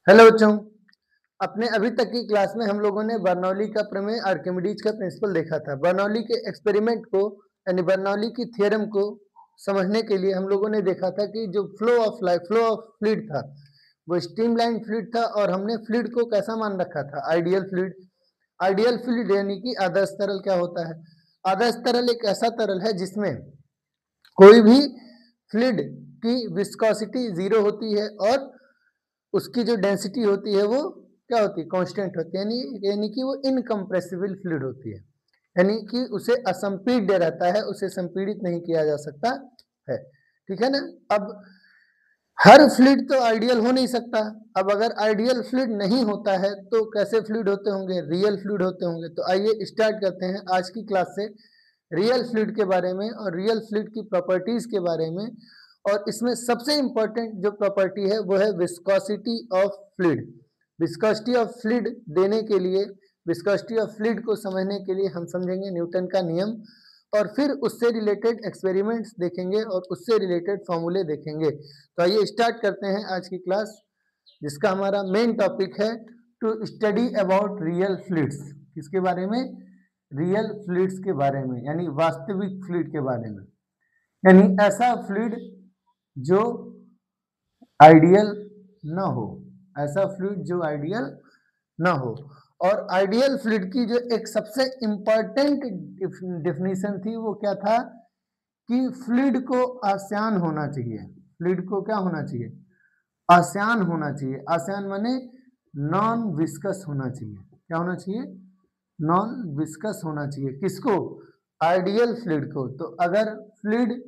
Hello बच्चों। अपने अभी तक की क्लास में हम लोगों ने बर्नौली का प्रमेय आर्किमिडीज का प्रिंसिपल देखा था। बर्नौली के एक्सपेरिमेंट को यानी बर्नौली की थ्योरम को समझने के लिए हम लोगों ने देखा था कि जो फ्लो ऑफ फ्लूइड था वो स्ट्रीमलाइन फ्लूइड था और हमने फ्लूइड को कैसा मान रखा था, आइडियल फ्लूइड। आइडियल फ्लूइड यानी कि आदर्श तरल क्या होता है? आदर्श तरल एक ऐसा तरल है जिसमें कोई भी फ्लूइड की विस्कोसिटी जीरो होती है और उसकी जो डेंसिटी होती है वो क्या होती है? कांस्टेंट होती है, यानी कि वो इनकम्प्रेसिबल फ्लूइड होती है, यानी कि उसे असंपीड्य रहता है, उसे संपीड़ित नहीं किया जा सकता है। ठीक है ना। अब हर फ्लूइड तो आइडियल हो नहीं सकता। अब अगर आइडियल फ्लूइड नहीं होता है तो कैसे फ्लूइड होते होंगे? रियल फ्लूइड होते होंगे। तो आइए स्टार्ट करते हैं आज की क्लास से रियल फ्लूइड के बारे में और रियल फ्लूइड की प्रॉपर्टीज के बारे में। और इसमें सबसे इंपॉर्टेंट जो प्रॉपर्टी है वो है viscosity of fluid. Viscosity of fluid देने के लिए, विस्कोसिटी ऑफ फ्लूइड को समझने के लिए हम समझेंगे न्यूटन का नियम और फिर उससे रिलेटेड एक्सपेरिमेंट्स देखेंगे और उससे रिलेटेड फॉर्मूले देखेंगे। तो आइए स्टार्ट करते हैं आज की क्लास, जिसका हमारा मेन टॉपिक है to study about real fluids. किसके बारे में? रियल फ्लूइड्स के बारे में, यानी वास्तविक फ्लूइड के बारे में, यानी ऐसा फ्लूइड जो आइडियल ना हो, ऐसा फ्लूइड जो आइडियल ना हो। और आइडियल फ्लूइड की जो एक सबसे इंपॉर्टेंट डेफिनेशन थी वो क्या था कि फ्लूइड को आसान होना चाहिए। फ्लूइड को क्या होना चाहिए? आसान होना चाहिए। आसान माने नॉन विस्कस होना चाहिए। क्या होना चाहिए? नॉन विस्कस होना चाहिए। किसको? आइडियल फ्लूइड को। तो अगर फ्लूइड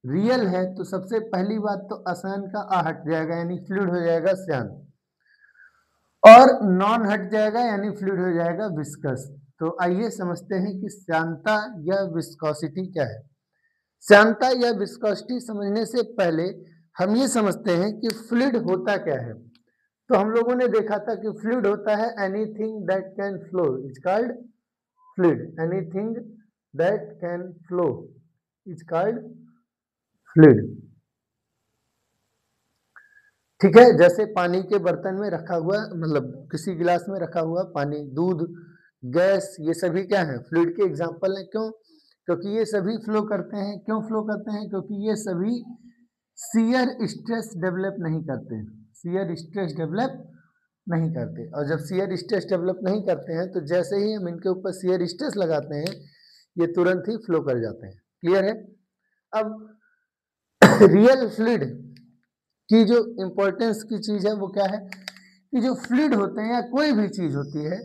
रियल है तो सबसे पहली बात तो आसान का आ हट जाएगा, यानी फ्लूइड हो जाएगा श्यान, और नॉन हट जाएगा यानी फ्लूइड हो जाएगा विस्कस। तो आइए समझते हैं कि श्यानता या विस्कोसिटी क्या है। श्यानता या विस्कोसिटी समझने से पहले हम ये समझते हैं कि फ्लूइड होता क्या है। तो हम लोगों ने देखा था कि फ्लूइड होता है anything that can flow is called fluid. Anything that can flow is called fluid. ठीक है। जैसे पानी के बर्तन में रखा हुआ, मतलब किसी गिलास में रखा हुआ पानी, दूध, गैस, ये सभी क्या है? फ्लूइड के एग्जाम्पल हैं। क्यों? क्योंकि ये सभी फ्लो करते हैं। क्यों फ्लो करते हैं? क्योंकि ये सभी शियर स्ट्रेस डेवलप नहीं करते। शियर स्ट्रेस डेवलप नहीं करते, और जब शियर स्ट्रेस डेवलप नहीं करते हैं तो जैसे ही हम इनके ऊपर शियर स्ट्रेस लगाते हैं ये तुरंत ही फ्लो कर जाते हैं। क्लियर है? अब रियल फ्लूइड की जो इंपॉर्टेंस की चीज है वो क्या है कि जो फ्लूइड होते हैं या कोई भी चीज होती है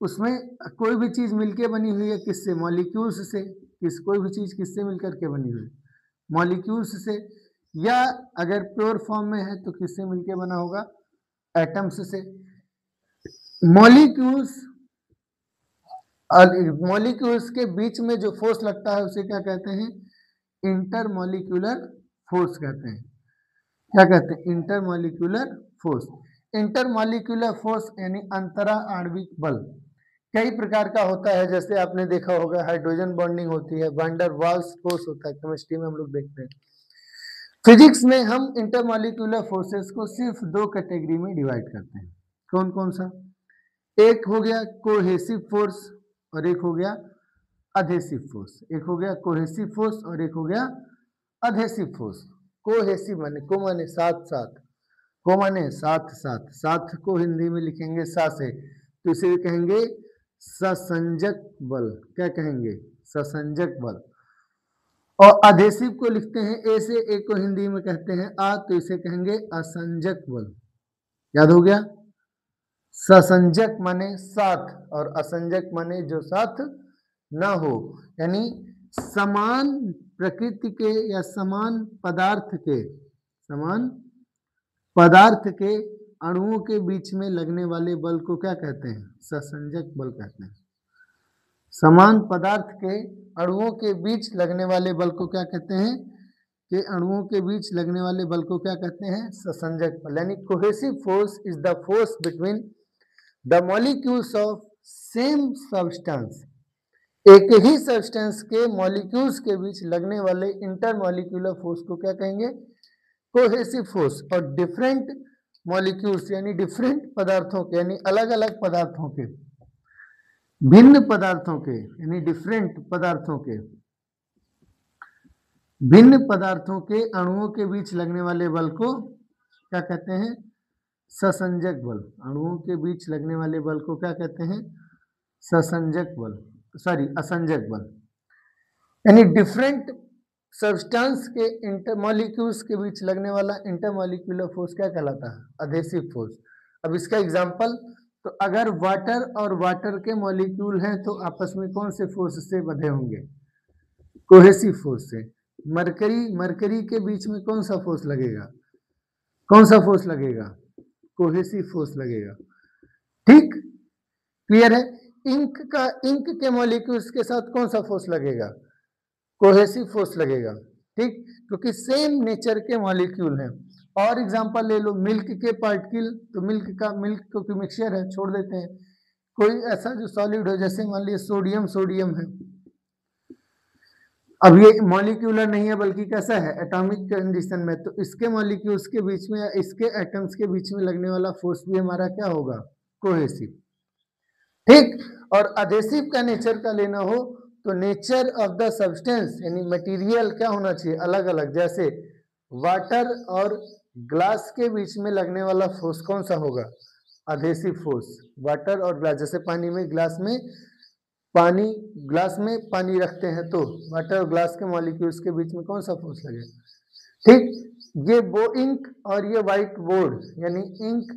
उसमें कोई भी चीज मिलके बनी हुई है। किससे? मॉलिक्यूल्स से। कोई भी चीज किससे मिलकर के बनी हुई? मॉलिक्यूल्स से। या अगर प्योर फॉर्म में है तो किससे मिलके बना होगा? एटम्स से। मॉलिक्यूल्स मॉलिक्यूल्स के बीच में जो फोर्स लगता है उसे क्या कहते हैं? इंटरमॉलिक्यूलर फोर्स कहते हैं। क्या कहते हैं? Intermolecular force. इंटरमॉलिक्यूलर फोर्स यानी अंतरा आणविक बल कई प्रकार का होता है। जैसे आपने देखा होगा हाइड्रोजन बॉन्डिंग होती है, वैन डर वाल्स फोर्स होता है, केमिस्ट्री में हम लोग देखते हैं। फिजिक्स में हम इंटरमॉलिक्यूलर फोर्सेस को सिर्फ दो कैटेगरी में डिवाइड करते हैं। कौन कौन सा? एक हो गया कोहेसिव फोर्स और एक हो गया अधेसिव फोर्स। एक हो गया कोहेसिव फोर्स और एक हो गया अधेसिव फोर्स। कोहेसिव माने को माने साथ साथ, को माने साथ साथ, साथ को हिंदी में लिखेंगे सा से तो इसे कहेंगे ससंजक बल। क्या कहेंगे? ससंजक बल। और अधेसिव को लिखते हैं ए से, ए को हिंदी में कहते हैं आ, तो इसे कहेंगे असंजक बल। याद हो गया? ससंजक माने साथ और असंजक माने जो साथ ना हो, यानी समान प्रकृति के या समान पदार्थ के अणुओं के बीच में लगने वाले बल को क्या कहते हैं? ससंजक बल कहते हैं। समान पदार्थ के अणुओं के बीच लगने वाले बल को क्या कहते हैं? कि अणुओं के बीच लगने वाले बल को क्या कहते हैं? ससंजक बल। यानी cohesive force is the force between the molecules of same substance. एक ही सब्सटेंस के मॉलिक्यूल्स के बीच लगने वाले इंटरमॉलिक्यूलर फोर्स को क्या कहेंगे? Cohesive force. और डिफरेंट मॉलिक्यूल्स यानी डिफरेंट पदार्थों के यानी अलग अलग पदार्थों के, भिन्न पदार्थों के यानी डिफरेंट पदार्थों के, भिन्न पदार्थों के अणुओं के बीच लगने वाले बल को क्या कहते हैं? ससंजक बल। अणुओं के बीच लगने वाले बल को क्या कहते हैं? ससंजक बल, सॉरी असंजक बल। यानी डिफरेंट सब्सटेंस के इंटरमॉलिक्यूल्स के बीच लगने वाला इंटरमॉलिक्यूलर फोर्स क्या कहलाता है? Adhesive force. अब इसका एग्जांपल, तो अगर वाटर और वाटर के मॉलिक्यूल हैं तो आपस में कौन से फोर्स से बंधे होंगे? कोहेसिव फोर्स से। मरकरी के बीच में कौन सा फोर्स लगेगा? कौन सा फोर्स लगेगा? कोहेसिव फोर्स लगेगा। ठीक, क्लियर है? इंक के मॉलिक्यूल्स के साथ कौन सा फोर्स लगेगा? कोहेसिव फोर्स लगेगा। ठीक, क्योंकि सेम नेचर के मॉलिक्यूल हैं। और एग्जांपल ले लो मिल्क के पार्टिकल, तो मिल्क क्योंकि मिक्सचर है छोड़ देते हैं, कोई ऐसा जो सॉलिड हो, जैसे मान लीजिए सोडियम है। अब ये मॉलिक्यूलर नहीं है बल्कि कैसा है? एटॉमिक कंडीशन में, तो इसके मॉलिक्यूल्स के बीच में या इसके एटम्स के बीच में लगने वाला फोर्स भी हमारा क्या होगा? कोहेसिव। ठीक, और अधेसिव का नेचर का लेना हो तो नेचर ऑफ द सब्सटेंस यानी मटेरियल क्या होना चाहिए? अलग अलग। जैसे वाटर और ग्लास के बीच में लगने वाला फोर्स कौन सा होगा? Adhesive force. वाटर और ग्लास, जैसे पानी में ग्लास में पानी रखते हैं तो वाटर और ग्लास के मॉलिक्यूल्स के बीच में कौन सा फोर्स लगेगा? ठीक, ये इंक और ये व्हाइट बोर्ड यानी इंक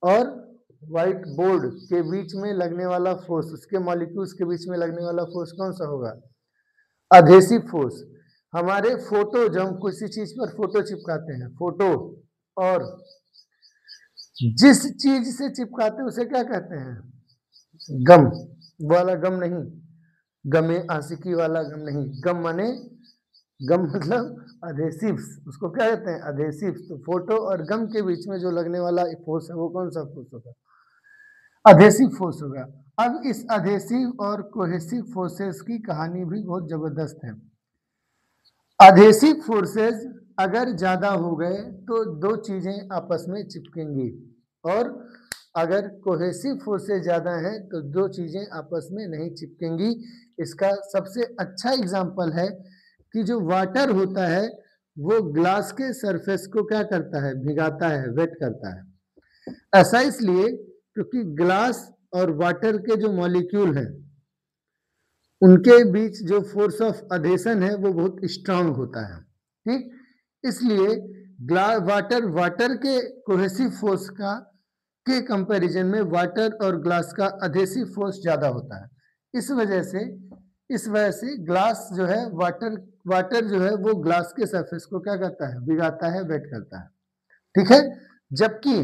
और व्हाइट बोर्ड के बीच में लगने वाला फोर्स, उसके मॉलिक्यूल्स के बीच में लगने वाला फोर्स कौन सा होगा? Adhesive force. हमारे फोटो, जब हम किसी चीज पर फोटो चिपकाते हैं, फोटो, और जिस चीज से चिपकाते हैं उसे क्या कहते हैं? गम वाला गम नहीं, गमे आशिकी वाला गम नहीं, गम मतलब अधेसिव, उसको क्या कहते हैं? अधेसिव। तो फोटो और गम के बीच में जो लगने वाला फोर्स है वो कौन सा फोर्स होगा? अधेसिव फोर्स होगा। अब इस अधेसिव और कोहेसिव फोर्सेस की कहानी भी बहुत जबरदस्त है। अधेसिव फोर्सेस अगर ज्यादा हो गए तो दो चीजें आपस में चिपकेंगी, और अगर कोहेसिव फोर्सेस ज्यादा हैं तो दो चीजें आपस में नहीं चिपकेंगी। इसका सबसे अच्छा एग्जांपल है कि जो वाटर होता है वो ग्लास के सरफेस को क्या करता है? भिगाता है, वेट करता है। ऐसा इसलिए क्योंकि ग्लास और वाटर के जो मॉलिक्यूल हैं उनके बीच जो फोर्स ऑफ अधेशन है वो बहुत स्ट्रांग होता है। ठीक, इसलिए वाटर के कोहेसिव फोर्स के कंपैरिजन में वाटर और ग्लास का अधेसिव फोर्स ज्यादा होता है। इस वजह से ग्लास जो है वाटर जो है वो ग्लास के सरफेस को क्या करता है? भिगाता है, वेट करता है। ठीक है, जबकि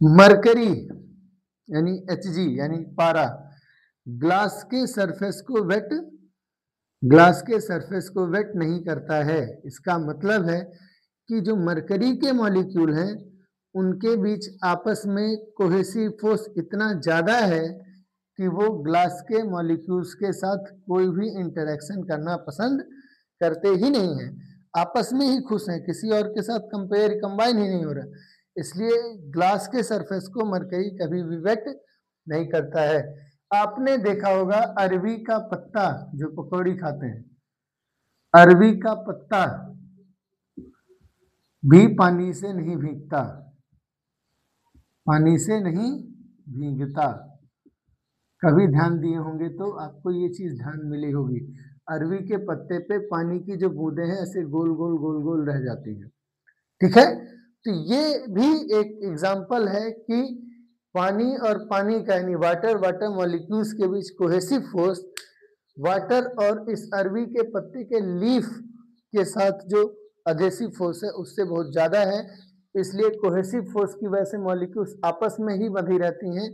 मरकरी यानी Hg यानी पारा ग्लास के सरफेस को वेट नहीं करता है। इसका मतलब है कि जो मरकरी के मॉलिक्यूल हैं उनके बीच आपस में कोहेसिव फोर्स इतना ज्यादा है कि वो ग्लास के मॉलिक्यूल्स के साथ कोई भी इंटरेक्शन करना पसंद करते ही नहीं है, आपस में ही खुश हैं, किसी और के साथ कंबाइन ही नहीं हो रहा। इसलिए ग्लास के सरफेस को मरकरी कभी भी वेट नहीं करता है। आपने देखा होगा अरबी का पत्ता जो पकौड़ी खाते हैं, अरबी का पत्ता भी पानी से नहीं भीगता, पानी से नहीं भीगता। कभी ध्यान दिए होंगे तो आपको ये चीज ध्यान मिली होगी, अरबी के पत्ते पे पानी की जो बूंदें हैं ऐसे गोल गोल रह जाती हैं। ठीक है, तो ये भी एक एग्जाम्पल है कि पानी और पानी का यानी वाटर मॉलिक्यूल्स के बीच कोहेसिव फोर्स वाटर और इस अरबी के पत्ते के लीफ के साथ जो अधेसिव फोर्स है उससे बहुत ज्यादा है। इसलिए कोहेसिव फोर्स की वजह से मॉलिक्यूल्स आपस में ही बंधी रहती हैं,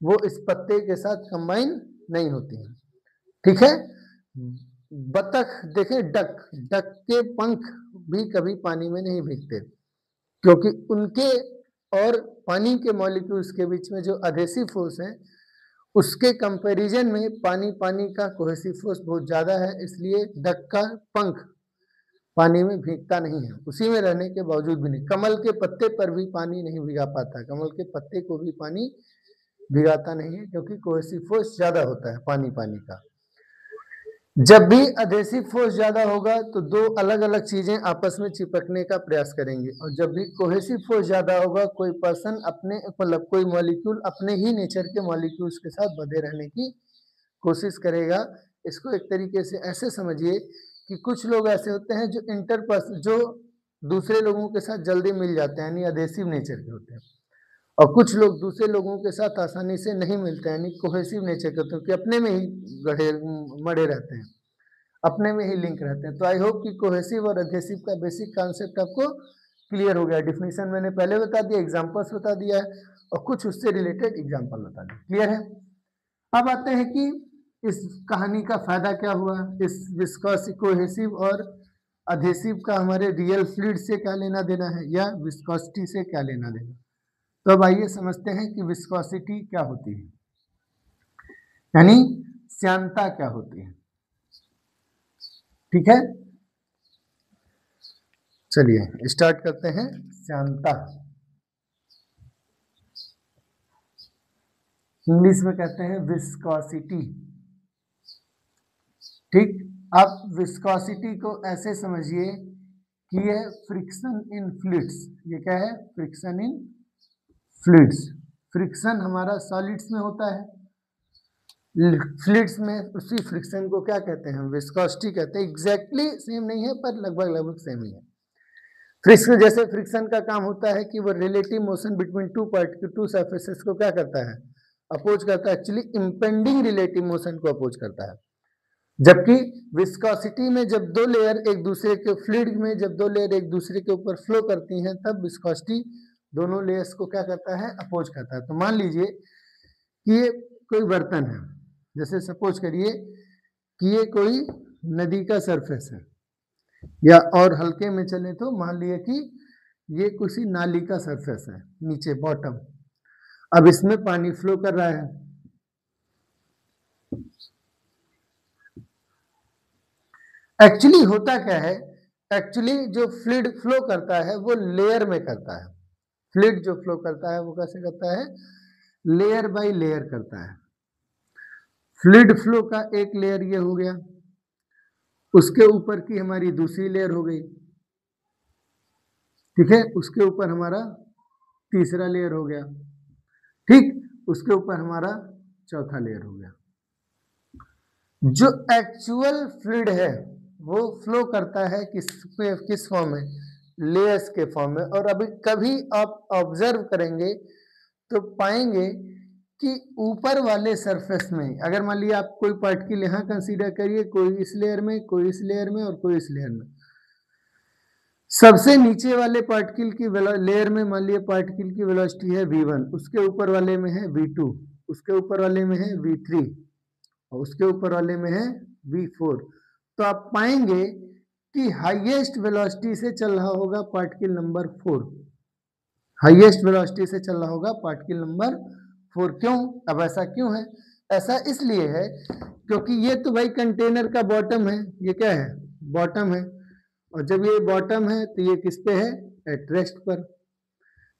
वो इस पत्ते के साथ कंबाइन नहीं होती हैं। ठीक है, बतख देखें, डक के पंख भी कभी पानी में नहीं भीगते क्योंकि उनके और पानी के मॉलिक्यूल्स के बीच में जो अधेसिव फोर्स है उसके कंपैरिजन में पानी का कोहेसिव फोर्स बहुत ज्यादा है, इसलिए डक का पंख पानी में भीगता नहीं है, उसी में रहने के बावजूद भी नहीं। कमल के पत्ते पर भी पानी नहीं भिगा पाता, कमल के पत्ते को भी पानी भिगाता नहीं है, क्योंकि कोहेसिव फोर्स ज्यादा होता है पानी पानी का। जब भी अधेसिव फोर्स ज्यादा होगा तो दो अलग अलग चीजें आपस में चिपकने का प्रयास करेंगे, और जब भी कोहेसिव फोर्स ज्यादा होगा कोई पर्सन अपने मतलब कोई मॉलिक्यूल अपने ही नेचर के मॉलिक्यूल्स के साथ बंधे रहने की कोशिश करेगा। इसको एक तरीके से ऐसे समझिए कि कुछ लोग ऐसे होते हैं जो इंटरपर्सन जो दूसरे लोगों के साथ जल्दी मिल जाते हैं, यानी अधेसिव नेचर के होते हैं, और कुछ लोग दूसरे लोगों के साथ आसानी से नहीं मिलते हैं, यानी कोहेसिव नेचर के होते हैं, कि अपने में ही गढ़े मड़े रहते हैं, अपने में ही लिंक रहते हैं। तो आई होप कि कोहेसिव और अधेसिव का बेसिक कॉन्सेप्ट आपको क्लियर हो गया। डिफिनीशन मैंने पहले बता दिया, एग्जांपल्स बता दिया है, और कुछ उससे रिलेटेड एग्जांपल बता दिए। क्लियर है? अब आते हैं कि इस कहानी का फायदा क्या हुआ, इस विस्कोस कोहेसिव और अधेसिव का हमारे रियल फ्लूइड से क्या लेना देना है, या विस्कोसिटी से क्या लेना देना। तो अब आइए समझते हैं कि विस्कोसिटी क्या होती है, यानी श्यानता क्या होती है। ठीक है, चलिए स्टार्ट करते हैं। श्यानता इंग्लिश में कहते हैं विस्कोसिटी। ठीक, आप विस्कोसिटी को ऐसे समझिए कि यह फ्रिक्शन इन फ्लूइड्स। ये क्या है? फ्रिक्शन इन फ्लूइड्स। फ्रिक्शन हमारा सॉलिड्स में होता है, फ्लूइड्स में उसी फ्रिक्शन को क्या कहते हैं? विस्कोसिटी कहते हैं। एग्जैक्टली सेम नहीं है पर लगभग लगभग सेम ही है। फ्रिक्शन, जैसे फ्रिक्शन का काम होता है कि वो relative motion between two surfaces को क्या करता है? अपोज करता है। एक्चुअली इंपेंडिंग रिलेटिव मोशन को अपोज करता है। जबकि विस्कोसिटी में जब दो लेयर एक दूसरे के फ्लूइड में जब दो लेयर एक दूसरे के ऊपर फ्लो करती हैं, तब विस्कोसिटी दोनों लेयर्स को क्या करता है? अपोज करता है। तो मान लीजिए कि ये कोई बर्तन है, जैसे सपोज करिए कि ये कोई नदी का सरफेस है, या और हल्के में चले तो मान लिए कि ये किसी नाली का सरफेस है, नीचे बॉटम। अब इसमें पानी फ्लो कर रहा है। एक्चुअली होता क्या है? एक्चुअली जो फ्लूइड फ्लो करता है वो लेयर में करता है। फ्लूइड जो फ्लो करता है वो कैसे करता है? लेयर बाय लेयर करता है। फ्लूइड फ्लो का एक लेयर ये हो गया, उसके ऊपर की हमारी दूसरी लेयर हो गई, ठीक है, उसके ऊपर हमारा तीसरा लेयर हो गया, ठीक, उसके ऊपर हमारा चौथा लेयर हो गया। जो एक्चुअल फ्लूइड है वो फ्लो करता है किस फॉर्म में? लेयर्स के फॉर्म में। और अभी कभी आप ऑब्जर्व करेंगे तो पाएंगे कि ऊपर वाले सरफेस में, अगर मान लिया आप कोई पार्टिकल यहाँ कंसीडर करिए, कोई इस लेयर में, कोई इस लेयर में, और कोई इस लेयर में, सबसे नीचे वाले पार्टिकल की लेयर में मान लिया पार्टिकल की वेलोसिटी है v1, उसके ऊपर वाले में है v2, उसके ऊपर वाले में है v3, और उसके ऊपर वाले में है v4। तो आप पाएंगे कि हाईएस्ट वेलोसिटी से चल रहा होगा पार्टिकल नंबर 4, हाईएस्ट वेलोसिटी से चल रहा होगा पार्टिकल नंबर 4। क्यों? अब ऐसा क्यों है? ऐसा इसलिए है क्योंकि ये तो भाई कंटेनर का बॉटम है, ये क्या है? बॉटम है, और जब ये बॉटम है तो ये किस पे है? एट रेस्ट पर।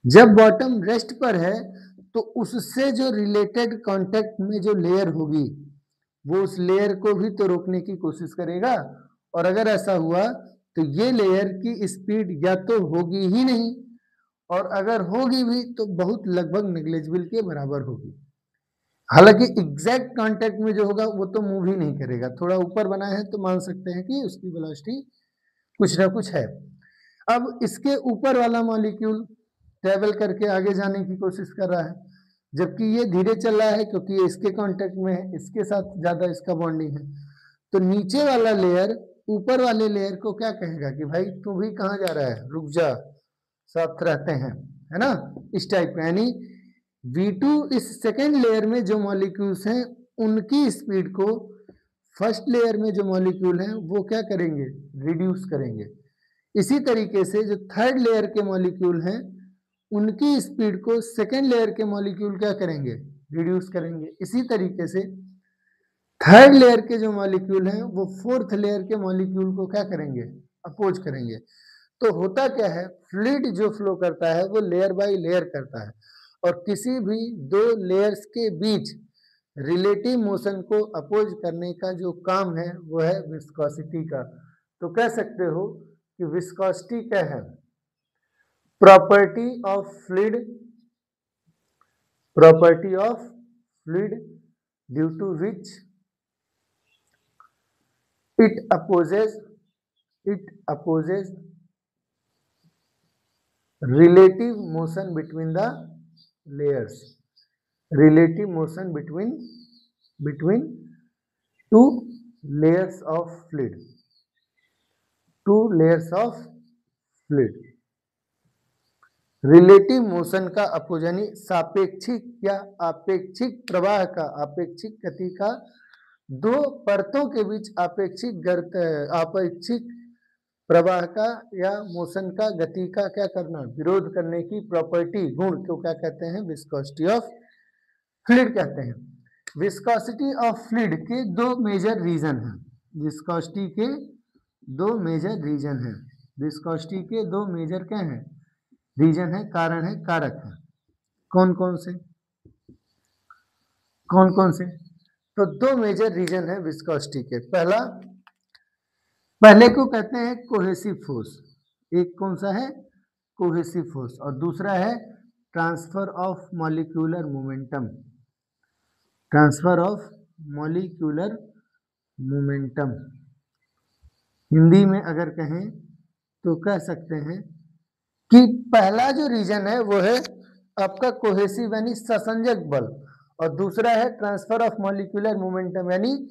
जब बॉटम रेस्ट पर है तो उससे जो रिलेटेड कांटेक्ट में जो लेयर होगी वो उस लेयर को भी तो रोकने की कोशिश करेगा, और अगर ऐसा हुआ तो ये लेयर की स्पीड या तो होगी ही नहीं, और अगर होगी भी तो बहुत लगभग नेग्लिजिबल के बराबर होगी। हालांकि एग्जैक्ट कांटेक्ट में जो होगा वो तो मूव ही नहीं करेगा, थोड़ा ऊपर बना है तो मान सकते हैं कि उसकी वेलोसिटी कुछ ना कुछ है। अब इसके ऊपर वाला मॉलिक्यूल ट्रेवल करके आगे जाने की कोशिश कर रहा है, जबकि ये धीरे चल रहा है क्योंकि ये इसके कांटेक्ट में है, इसके साथ ज्यादा इसका बॉन्डिंग है। तो नीचे वाला लेयर ऊपर वाले लेयर को क्या कहेगा कि भाई तू भी कहाँ जा रहा है, रुक जा, साथ रहते हैं, है ना, इस टाइप का। यानी V2 इस सेकेंड लेयर में जो मॉलिक्यूल्स हैं उनकी स्पीड को फर्स्ट लेयर में जो मॉलिक्यूल हैं वो क्या करेंगे? रिड्यूस करेंगे। इसी तरीके से जो थर्ड लेयर के मॉलिक्यूल हैं उनकी स्पीड को सेकेंड लेयर के मॉलिक्यूल क्या करेंगे? रिड्यूस करेंगे। इसी तरीके से थर्ड लेयर के जो मॉलिक्यूल हैं वो फोर्थ लेयर के मॉलिक्यूल को क्या करेंगे? अपोज करेंगे। तो होता क्या है, फ्लूइड जो फ्लो करता है वो लेयर बाय लेयर करता है, और किसी भी दो लेयर्स के बीच रिलेटिव मोशन को अपोज करने का जो काम है वो है विस्कोसिटी का। तो कह सकते हो कि विस्कोसिटी क्या है, property of fluid, property of fluid due to which it opposes relative motion between the layers, relative motion between two layers of fluid, two layers of fluid। Relative motion का oppose यानी सापेक्षिक या आपेक्षिक प्रवाह का, आपेक्षिक गति का दो परतों के बीच आपेक्षिक प्रवाह का या मोशन का, गति का क्या करना, विरोध करने की प्रॉपर्टी, गुण को क्या कहते हैं, विस्कोसिटी ऑफ फ्लूइड कहते हैं। विस्कोसिटी ऑफ फ्लूइड के दो मेजर रीजन हैं, विस्कोसिटी के दो मेजर रीजन हैं, विस्कोसिटी के दो मेजर क्या हैं, रीजन है, कारण है, कारक है। कौन कौन से, कौन कौन से? तो दो मेजर रीजन है विस्कोसिटी के। पहले को कहते हैं कोहेसिव फोर्स, एक कौन सा है, कोहेसिव फोर्स, और दूसरा है transfer of molecular momentum, transfer of molecular momentum. Hindi में अगर कहें तो कह सकते हैं कि पहला जो रीजन है वो है आपका कोहेसिव यानी ससंजक बल, और दूसरा है ट्रांसफर ऑफ मॉलिक्यूलर मोमेंटम यानी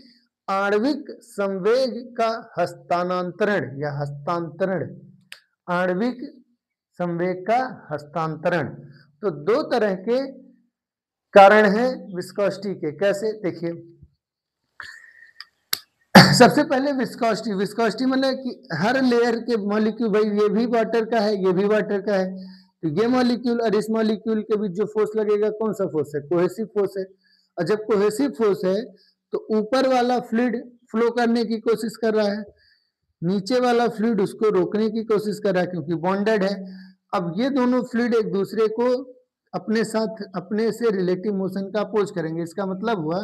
आणविक संवेग का हस्तांतरण या हस्तांतरण, आणविक संवेग का हस्तांतरण। तो दो तरह के कारण हैं विस्कोसिटी के। कैसे, देखिए सबसे पहले विस्कोसिटी, विस्कोसिटी मतलब कि हर लेयर के मॉलिक्यूल, भाई ये भी वाटर का है, ये भी वाटर का है, तो ये मॉलिक्यूल और इस मॉलिक्यूल के बीच जो फोर्स लगेगा कौन सा फोर्स है, कोहेसिव फोर्स है। और जब कोहेसिव फोर्स है तो ऊपर वाला फ्लूइड फ्लो करने की कोशिश कर रहा है, नीचे वाला फ्लूइड उसको रोकने की कोशिश कर रहा है क्योंकि बॉन्डेड है। अब ये दोनों फ्लूइड एक दूसरे को अपने साथ, अपने से रिलेटिव मोशन का अपोज करेंगे। इसका मतलब हुआ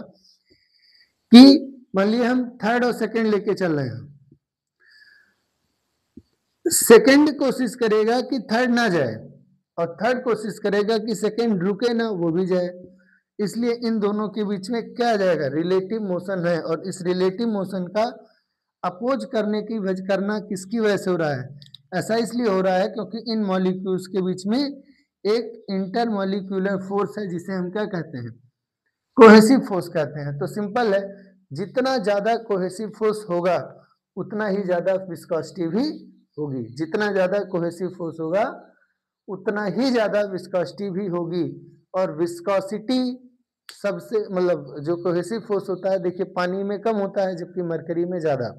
कि मान लिया हम थर्ड और सेकंड लेके चल रहे हैं, सेकंड कोशिश करेगा कि थर्ड ना जाए, और थर्ड कोशिश करेगा कि सेकंड रुके ना, वो भी जाए। इसलिए इन दोनों के बीच में क्या जाएगा, रिलेटिव मोशन है, और इस रिलेटिव मोशन का अपोज करना किसकी वजह से हो रहा है, ऐसा इसलिए हो रहा है क्योंकि इन मॉलिक्यूल्स के बीच में एक इंटर मॉलिक्यूलर फोर्स है जिसे हम क्या कहते हैं, कोहेसिव फोर्स कहते हैं। तो सिंपल है, जितना ज्यादा कोहेसिव फोर्स होगा उतना ही ज्यादा विस्कोसिटी भी होगी, जितना ज्यादा कोहेसिव फोर्स होगा उतना ही ज्यादा विस्कोसिटी भी होगी। और विस्कोसिटी सबसे मतलब जो कोहेसिव फोर्स होता है, देखिए पानी में कम होता है जबकि मरकरी में ज्यादा।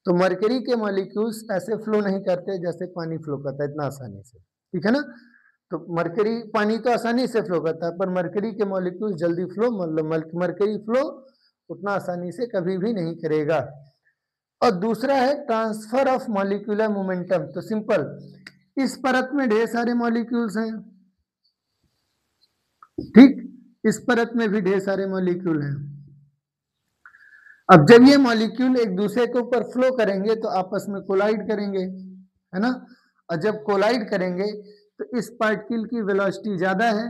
तो मरकरी के मॉलिक्यूल्स ऐसे फ्लो नहीं करते जैसे पानी फ्लो करता है इतना आसानी से, ठीक है ना। तो मरकरी, पानी तो आसानी से फ्लो करता है पर मरकरी के मॉलिक्यूल्स जल्दी फ्लो, मतलब मरकरी फ्लो उतना आसानी से कभी भी नहीं करेगा। और दूसरा है ट्रांसफर ऑफ मॉलिक्यूलर मोमेंटम। तो सिंपल, इस परत में ढेर सारे मॉलिक्यूल्स हैं, ठीक, इस परत में भी ढेर सारे मॉलिक्यूल हैं। अब जब ये मॉलिक्यूल एक दूसरे के ऊपर फ्लो करेंगे तो आपस में कोलाइड करेंगे, है ना। और जब कोलाइड करेंगे तो इस पार्टिकल की वेलोसिटी ज्यादा है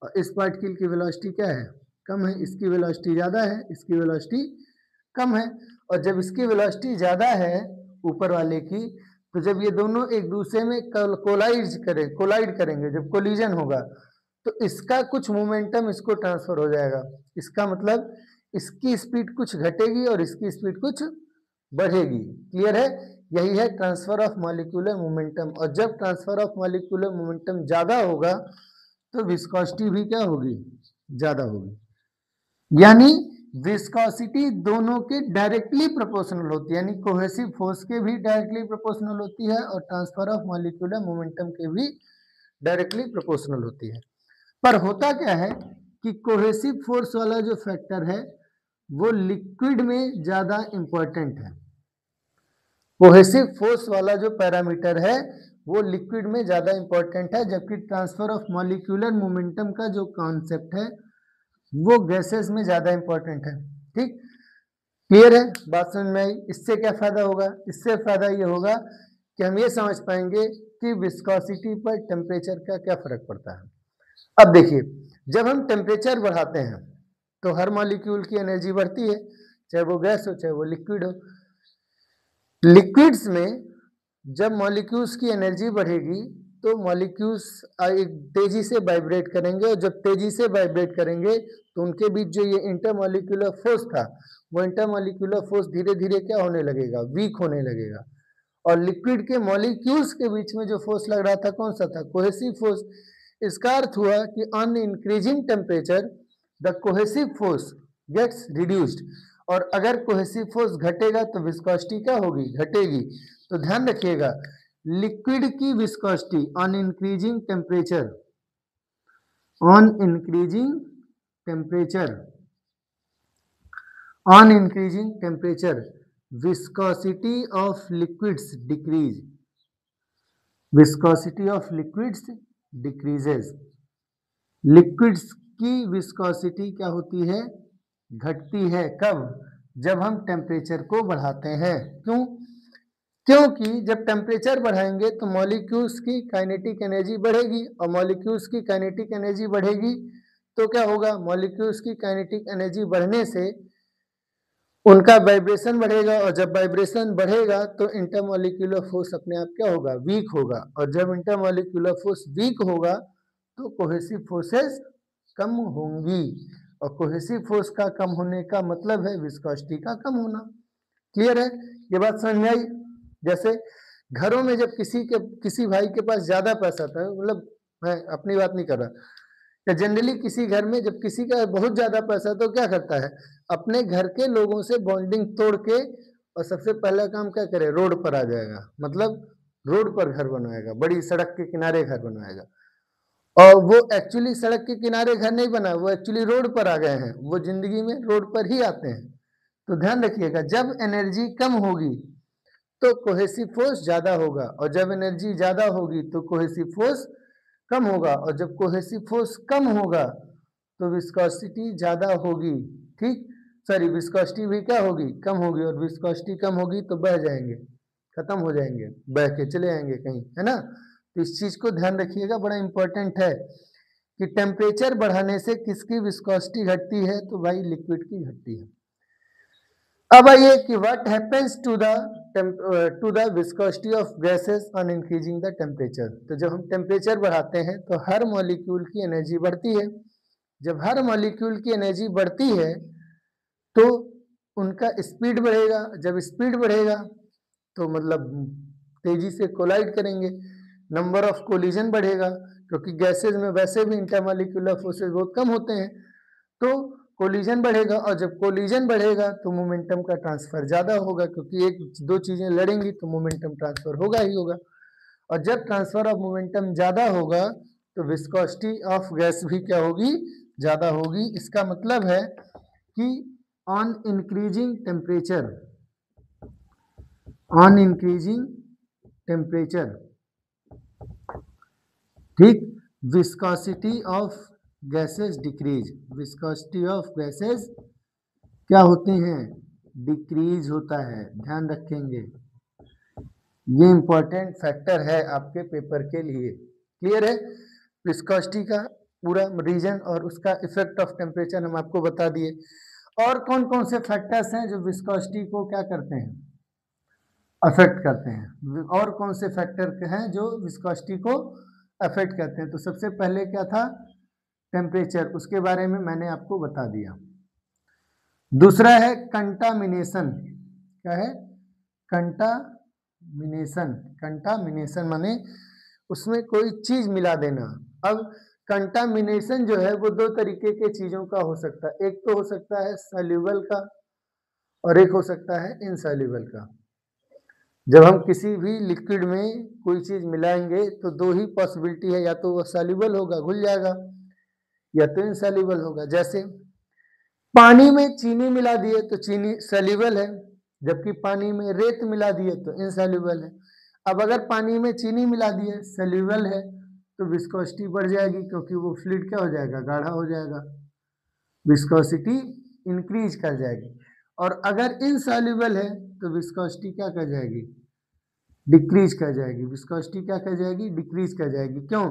और इस पार्टिकल की वेलोसिटी क्या है, कम है। इसकी वेलोसिटी ज्यादा है, इसकी वेलोसिटी कम है। और जब इसकी वेलोसिटी ज्यादा है ऊपर वाले की, तो जब ये दोनों एक दूसरे में कोलाइड करेंगे, जब कोलिजन होगा तो इसका कुछ मोमेंटम इसको ट्रांसफर हो जाएगा। इसका मतलब इसकी स्पीड कुछ घटेगी और इसकी स्पीड कुछ बढ़ेगी। क्लियर है, यही है ट्रांसफर ऑफ मॉलिक्यूलर मोमेंटम। और जब ट्रांसफर ऑफ मॉलिक्यूलर मोमेंटम ज्यादा होगा तो विस्कोसिटी भी क्या होगी, ज्यादा होगी। यानी विस्कोसिटी दोनों के डायरेक्टली प्रोपोर्शनल होती है, यानी कोहेसिव फोर्स के भी डायरेक्टली प्रोपोर्शनल होती है और ट्रांसफर ऑफ मॉलिक्यूलर मोमेंटम के भी डायरेक्टली प्रोपोर्शनल होती है। पर होता क्या है कि कोहेसिव फोर्स वाला जो फैक्टर है वो लिक्विड में ज्यादा इंपॉर्टेंट है, कोहेसिव फोर्स वाला जो पैरामीटर है वो लिक्विड में ज्यादा इंपॉर्टेंट है, जबकि ट्रांसफर ऑफ मॉलिक्यूलर मोमेंटम का जो कॉन्सेप्ट है वो गैसेस में ज्यादा इंपॉर्टेंट है। ठीक, क्लियर है, बात समझ में आई? इससे क्या फायदा होगा? इससे फायदा ये होगा कि हम ये समझ पाएंगे कि विस्कोसिटी पर टेम्परेचर का क्या फर्क पड़ता है। अब देखिए, जब हम टेम्परेचर बढ़ाते हैं तो हर मॉलिक्यूल की एनर्जी बढ़ती है, चाहे वो गैस हो चाहे वो लिक्विड हो। लिक्विड्स में जब मॉलिक्यूल्स की एनर्जी बढ़ेगी तो मॉलिक्यूल्स तेजी से वाइब्रेट करेंगे, और जब तेजी से वाइब्रेट करेंगे तो उनके बीच जो ये इंटरमॉलिक्यूलर फोर्स था वो इंटरमॉलिक्यूलर फोर्स धीरे धीरे क्या होने लगेगा? वीक होने लगेगा। और लिक्विड के मॉलिक्यूल्स के बीच में जो फोर्स लग रहा था कौन सा था? Cohesive force. इसका अर्थ हुआ कि on increasing temperature the cohesive force gets reduced, और अगर कोहेसिव फोर्स घटेगा तो विस्कोसिटी क्या होगी? घटेगी। तो ध्यान रखिएगा, लिक्विड की viscosity on increasing temperature, on increasing temperature, on increasing temperature viscosity of liquids decrease, viscosity of liquids decreases। liquids की viscosity क्या होती है? घटती है। कब? जब हम टेम्परेचर को बढ़ाते हैं। क्यों? क्योंकि जब टेम्परेचर बढ़ाएंगे तो मॉलिक्यूल्स की काइनेटिक एनर्जी बढ़ेगी, और मॉलिक्यूल्स की काइनेटिक एनर्जी बढ़ेगी तो क्या होगा? मॉलिक्यूल्स की काइनेटिक एनर्जी बढ़ने से उनका वाइब्रेशन बढ़ेगा, और जब वाइब्रेशन बढ़ेगा तो इंटरमॉलिक्यूलर फोर्स अपने आप क्या होगा? वीक होगा, और जब इंटरमॉलिक्यूलर फोर्स वीक होगा तो कोहेसिव फोर्सेस कम होंगी, और कोहेसिव फोर्स का कम होने का मतलब है विस्कोसिटी का कम होना। क्लियर है? ये बात समझ में आई? जैसे घरों में जब किसी भाई के पास ज्यादा पैसा था, मतलब मैं अपनी बात नहीं कर रहा, जनरली किसी घर में जब किसी का बहुत ज्यादा पैसा तो क्या करता है? अपने घर के लोगों से बॉन्डिंग तोड़ के और सबसे पहला काम क्या करे? रोड पर आ जाएगा, मतलब रोड पर घर बनवाएगा, बड़ी सड़क के किनारे घर बनवाएगा। और वो एक्चुअली सड़क के किनारे घर नहीं बना, वो एक्चुअली रोड पर आ गए हैं, वो जिंदगी में रोड पर ही आते हैं। तो ध्यान रखिएगा, जब एनर्जी कम होगी तो कोहेसिव फोर्स ज्यादा होगा, और जब एनर्जी ज्यादा होगी तो कोहेसिव फोर्स कम होगा, और जब कोहेसिव फोर्स कम होगा तो विस्कोसिटी ज्यादा होगी। ठीक, सॉरी, विस्कोसिटी भी क्या होगी? कम होगी, और विस्कोसिटी कम होगी तो बह जाएंगे, खत्म हो जाएंगे, बह के चले जाएंगे कहीं, है ना? तो इस चीज को ध्यान रखिएगा, बड़ा इंपॉर्टेंट है कि टेम्परेचर बढ़ाने से किसकी विस्कोसिटी घटती है? तो भाई लिक्विड की घटती है। अब आइए कि what happens to the viscosity of gases on increasing the temperature. तो जब हम टेम्परेचर बढ़ाते हैं तो हर मॉलिक्यूल की एनर्जी बढ़ती है। जब हर मॉलिक्यूल की एनर्जी बढ़ती है तो उनका स्पीड बढ़ेगा, जब स्पीड बढ़ेगा तो मतलब तेजी से कोलाइड करेंगे, नंबर ऑफ कोलिजन बढ़ेगा, क्योंकि गैसेज में वैसे भी इंटरमॉलिक्यूलर फोर्सेस बहुत कम होते हैं, तो कोलिजन बढ़ेगा, और जब कोलिजन बढ़ेगा तो मोमेंटम का ट्रांसफर ज्यादा होगा, क्योंकि एक दो चीजें लड़ेंगी तो मोमेंटम ट्रांसफर होगा ही होगा, और जब ट्रांसफर ऑफ मोमेंटम ज्यादा होगा तो विस्कोसिटी ऑफ गैस भी क्या होगी? ज्यादा होगी। इसका मतलब है कि on increasing temperature, on increasing temperature, ठीक, viscosity of gases decrease, viscosity of gases क्या होती हैं? डिक्रीज होता है। ध्यान रखेंगे, ये इंपॉर्टेंट फैक्टर है आपके पेपर के लिए। क्लियर है? विस्कोसिटी का पूरा रीजन और उसका इफेक्ट ऑफ टेम्परेचर हम आपको बता दिए। और कौन कौन से फैक्टर्स हैं जो विस्कोसिटी को क्या करते हैं? अफेक्ट करते हैं। और कौन से फैक्टर हैं जो विस्कोसिटी को अफेक्ट करते हैं? तो सबसे पहले क्या था? टेम्परेचर, उसके बारे में मैंने आपको बता दिया। दूसरा है कंटामिनेशन। क्या है? कंटामिनेशन। कंटामिनेशन माने उसमें कोई चीज मिला देना। अब कंटामिनेशन जो है वो दो तरीके के चीजों का हो सकता है, एक तो हो सकता है सॉल्यूबल का और एक हो सकता है इनसॉल्यूबल का। जब हम किसी भी लिक्विड में कोई चीज मिलाएंगे तो दो ही पॉसिबिलिटी है, या तो वो सॉल्यूबल होगा, घुल जाएगा, या तो इनसॉल्यूबल होगा। जैसे पानी में चीनी मिला दिए तो चीनी सॉल्यूबल है, जबकि पानी में रेत मिला दिए तो इनसॉल्युबल है। अब अगर पानी में चीनी मिला दिए, सॉल्युबल है, तो विस्कोसिटी बढ़ जाएगी क्योंकि वो फ्लूइड क्या हो जाएगा, गाढ़ा हो जाएगा, विस्कोसिटी इंक्रीज कर जाएगी। और अगर इनसॉल्युबल है तो विस्कोसिटी क्या कर जाएगी, डिक्रीज कर जाएगी। विस्कोसिटी क्या कर जाएगी, डिक्रीज कर जाएगी। क्यों?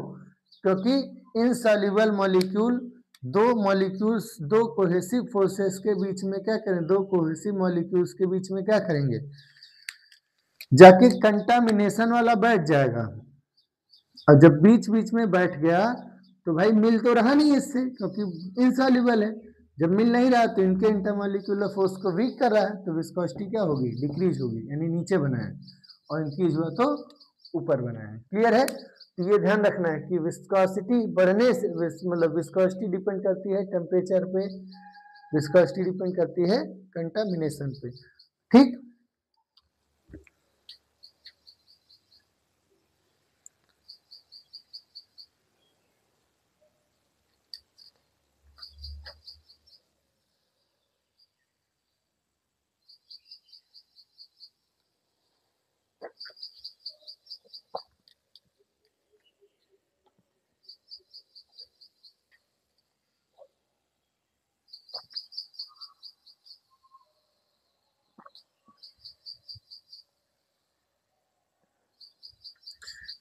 क्योंकि इनसॉल्युबल मॉलिक्यूल दो कोहेसिव फोर्सेस के बीच में क्या करें, दो कोहेसिव मॉलिक्यूल्स के बीच में क्या करेंगे, जाके कंटामिनेशन वाला बैठ जाएगा। और जब बीच बीच में बैठ गया तो भाई मिल तो रहा नहीं इससे, क्योंकि इनसॉल्युबल है। जब मिल नहीं रहा तो इनके इंटरमॉलिक्यूलर फोर्स को वीक कर रहा है, तो विस्कोसिटी क्या होगी, डिक्रीज होगी, यानी नीचे बना है, और इंक्रीज हुआ तो ऊपर बना है। क्लियर है? तो ये ध्यान रखना है कि विस्कोसिटी बढ़ने से मतलब विस्कोसिटी डिपेंड करती है टेम्परेचर पे, विस्कोसिटी डिपेंड करती है कंटामिनेशन पे। ठीक,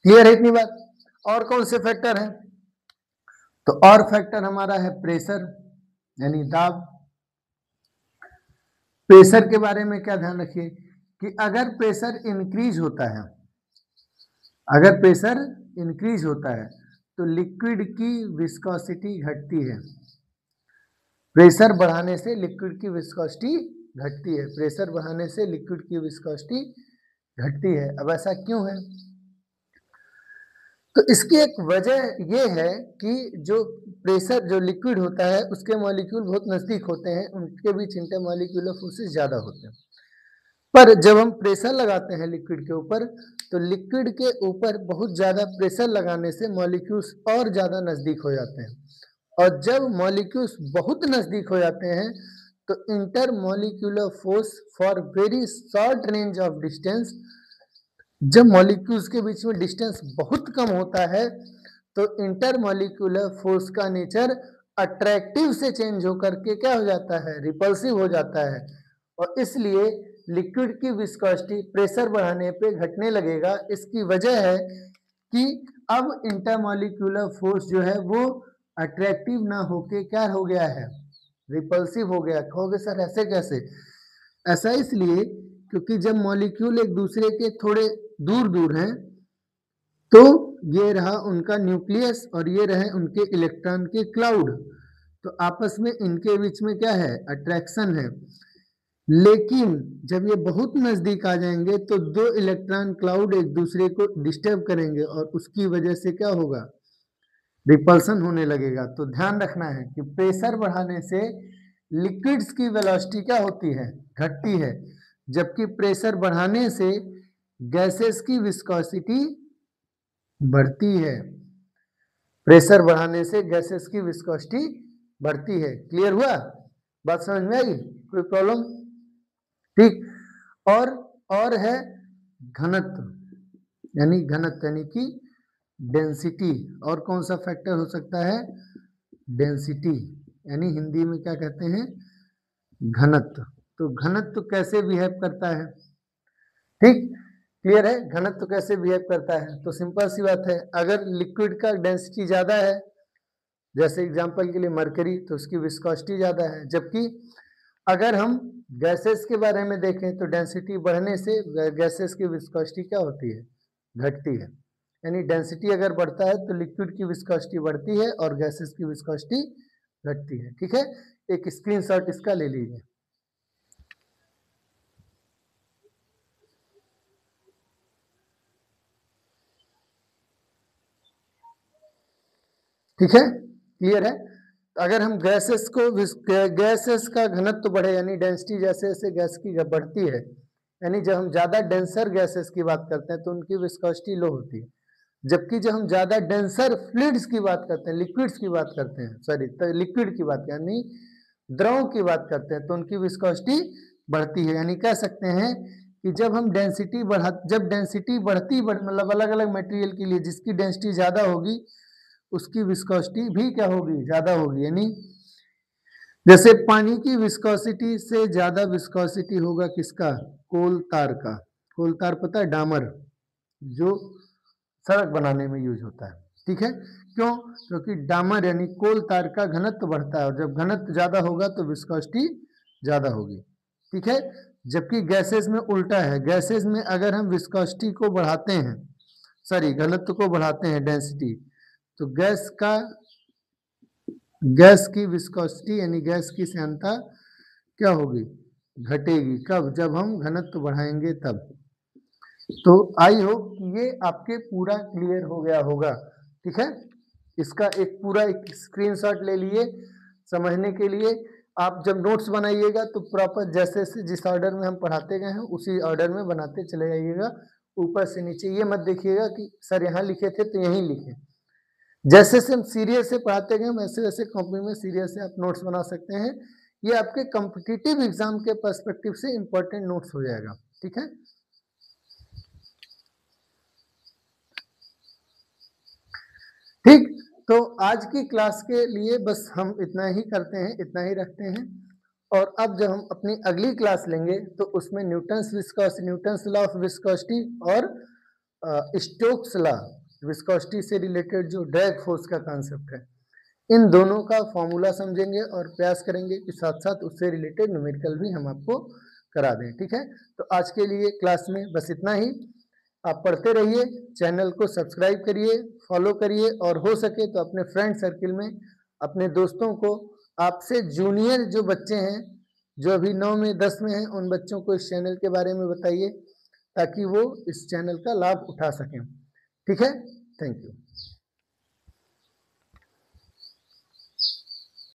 क्लियर है इतनी बात? और कौन से फैक्टर हैं? तो और फैक्टर हमारा है प्रेशर, यानी दाब। प्रेशर के बारे में क्या ध्यान रखिए कि अगर प्रेशर इंक्रीज होता है, अगर प्रेशर इंक्रीज होता है तो लिक्विड की विस्कोसिटी घटती है। प्रेशर बढ़ाने से लिक्विड की विस्कोसिटी घटती है, प्रेशर बढ़ाने से लिक्विड की विस्कोसिटी घटती है। अब ऐसा क्यों है? तो इसकी एक वजह ये है कि जो प्रेशर, जो लिक्विड होता है उसके मॉलिक्यूल बहुत नजदीक होते हैं, उनके बीच इंटरमॉलिक्यूलर फोर्सेस ज्यादा होते हैं। पर जब हम प्रेशर लगाते हैं लिक्विड के ऊपर, तो लिक्विड के ऊपर बहुत ज्यादा प्रेशर लगाने से मॉलिक्यूल्स और ज्यादा नजदीक हो जाते हैं, और जब मॉलिक्यूल्स बहुत नजदीक हो जाते हैं तो intermolecular force for very short range of distance, जब मॉलिक्यूल्स के बीच में डिस्टेंस बहुत कम होता है तो इंटरमॉलिक्यूलर फोर्स का नेचर अट्रैक्टिव से चेंज होकर के क्या हो जाता है, रिपल्सिव हो जाता है, और इसलिए लिक्विड की विस्कोसिटी प्रेशर बढ़ाने पे घटने लगेगा। इसकी वजह है कि अब इंटरमॉलिक्यूलर फोर्स जो है वो अट्रैक्टिव ना होके क्या हो गया है, रिपल्सिव हो गया। कहोगे सर ऐसे कैसे? ऐसा इसलिए क्योंकि जब मॉलिक्यूल एक दूसरे के थोड़े दूर दूर हैं तो ये रहा उनका न्यूक्लियस और ये रहे उनके इलेक्ट्रॉन के क्लाउड, तो आपस में इनके बीच में क्या है, अट्रैक्शन है। लेकिन जब ये बहुत नजदीक आ जाएंगे तो दो इलेक्ट्रॉन क्लाउड एक दूसरे को डिस्टर्ब करेंगे और उसकी वजह से क्या होगा, रिपल्सन होने लगेगा। तो ध्यान रखना है कि प्रेशर बढ़ाने से लिक्विड्स की वेलोसिटी क्या होती है, घटती है, जबकि प्रेशर बढ़ाने से गैसेस की विस्कोसिटी बढ़ती है। प्रेशर बढ़ाने से गैसेस की विस्कोसिटी बढ़ती है। क्लियर हुआ? बात समझ में आई? कोई प्रॉब्लम? ठीक। और है घनत्व, यानी घनत्व यानी कि डेंसिटी। और कौन सा फैक्टर हो सकता है, डेंसिटी, यानी हिंदी में क्या कहते हैं, घनत्व। तो घनत्व कैसे बिहेव करता है? ठीक, क्लियर है? घनत्व कैसे बिहेव करता है? तो सिंपल सी बात है, अगर लिक्विड का डेंसिटी ज्यादा है, जैसे एग्जांपल के लिए मरकरी, तो उसकी विस्कोसिटी ज्यादा है। जबकि अगर हम गैसेस के बारे में देखें तो डेंसिटी बढ़ने से गैसेस की विस्कोसिटी क्या होती है, घटती है। यानी डेंसिटी अगर बढ़ता है तो लिक्विड की विस्कोसिटी बढ़ती है और गैसेस की विस्कोसिटी घटती है। ठीक है, एक स्क्रीनशॉट इसका ले लीजिए। ठीक है, क्लियर है? अगर हम गैसेस को, गैसेस का घनत्व बढ़े यानी डेंसिटी जैसे जैसे गैस की बढ़ती है, यानी जब हम ज्यादा डेंसर गैसेस की बात करते हैं तो उनकी विस्कोसिटी लो होती है, जबकि जब हम ज्यादा डेंसर फ्लूइड्स की बात करते हैं, लिक्विड्स की बात करते हैं, सॉरी तो लिक्विड की बात यानी द्रव की बात करते हैं, तो उनकी विस्कोसिटी बढ़ती है। यानी कह सकते हैं कि जब हम जब डेंसिटी मतलब अलग अलग मटेरियल के लिए जिसकी डेंसिटी ज़्यादा होगी उसकी विस्कोसिटी भी क्या होगी, ज़्यादा होगी। यानी जैसे पानी की विस्कोसिटी से ज़्यादा विस्कोसिटी होगा किसका, कोल तार का। कोल तार पता है, डामर जो सड़क बनाने में यूज होता है, ठीक है। क्यों? क्योंकि डामर यानी कोल तार का घनत्व बढ़ता है और जब घनत्व ज्यादा होगा तो विस्कोसिटी ज्यादा होगी, ठीक है। जबकि गैसेस में उल्टा है, गैसेस में अगर हम विस्कोसिटी को बढ़ाते हैं, सॉरी घनत्व को बढ़ाते हैं, डेंसिटी, तो गैस की विस्कोसिटी यानी गैस की श्यानता क्या होगी, घटेगी। कब? जब हम घनत्व बढ़ाएंगे तब। तो आई होप कि ये आपके पूरा क्लियर हो गया होगा, ठीक है। इसका एक स्क्रीनशॉट ले लिए समझने के लिए। आप जब नोट्स बनाइएगा तो प्रॉपर जैसे से जिस ऑर्डर में हम पढ़ाते गए हैं उसी ऑर्डर में बनाते चले जाइएगा, ऊपर से नीचे। ये मत देखिएगा कि सर यहाँ लिखे थे तो यहीं लिखे। जैसे से हम सीरियस से पढ़ाते गए वैसे वैसे कॉपी में सीरियस से आप नोट्स बना सकते हैं। ये आपके कॉम्पिटिटिव एग्जाम के पर्सपेक्टिव से इंपॉर्टेंट नोट्स हो जाएगा, ठीक है। ठीक, तो आज की क्लास के लिए बस हम इतना ही करते हैं, इतना ही रखते हैं। और अब जब हम अपनी अगली क्लास लेंगे तो उसमें न्यूटन्स लॉ ऑफ विस्कोसिटी और स्टोक्स लॉ, विस्कोसिटी से रिलेटेड जो ड्रैग फोर्स का कॉन्सेप्ट है, इन दोनों का फॉर्मूला समझेंगे और प्रयास करेंगे कि साथ साथ उससे रिलेटेड न्यूमेरिकल भी हम आपको करा दें, ठीक है। तो आज के लिए क्लास में बस इतना ही। आप पढ़ते रहिए, चैनल को सब्सक्राइब करिए, फॉलो करिए और हो सके तो अपने फ्रेंड सर्किल में अपने दोस्तों को, आपसे जूनियर जो बच्चे हैं जो अभी 9 में 10 में हैं, उन बच्चों को इस चैनल के बारे में बताइए ताकि वो इस चैनल का लाभ उठा सकें, ठीक है। Thank you.